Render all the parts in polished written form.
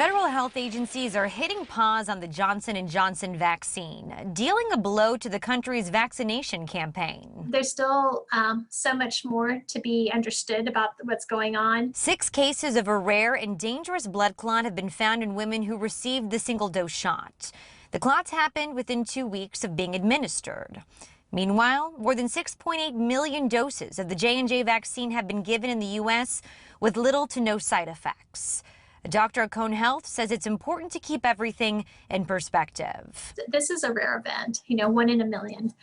Federal health agencies are hitting pause on the Johnson & Johnson vaccine, dealing a blow to the country's vaccination campaign. There's still so much more to be understood about what's going on. 6 cases of a rare and dangerous blood clot have been found in women who received the single-dose shot. The clots happened within 2 weeks of being administered. Meanwhile, more than 6.8 million doses of the J&J vaccine have been given in the U.S. with little to no side effects. A doctor at Cone Health says it's important to keep everything in perspective. This is a rare event, 1 in a million.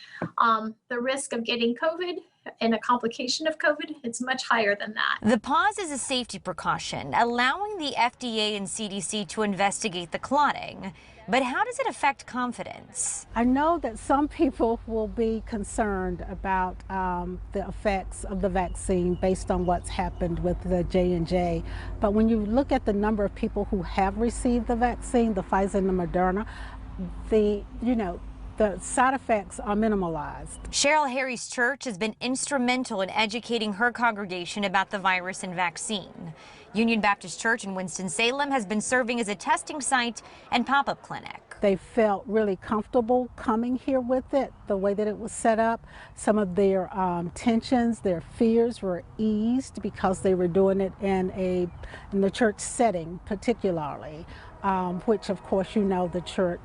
The risk of getting COVID and a complication of COVID, it's much higher than that. The pause is a safety precaution, allowing the FDA and CDC to investigate the clotting. But how does it affect confidence? I know that some people will be concerned about the effects of the vaccine based on what's happened with the J&J. But when you look at the number of people who have received the vaccine, the Pfizer and the Moderna, the side effects are minimalized. Cheryl Harry's church has been instrumental in educating her congregation about the virus and vaccine. Union Baptist Church in Winston-Salem has been serving as a testing site and pop-up clinic. They felt really comfortable coming here with it, the way that it was set up. Some of their tensions, their fears were eased because they were doing it in the church setting particularly. Which of course the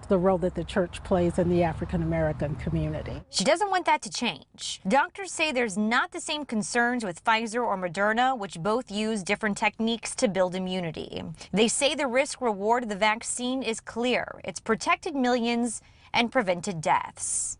role that the church plays in the African American community. She doesn't want that to change. Doctors say there's not the same concerns with Pfizer or Moderna, which both use different techniques to build immunity. They say the risk reward of the vaccine is clear. It's protected millions and prevented deaths.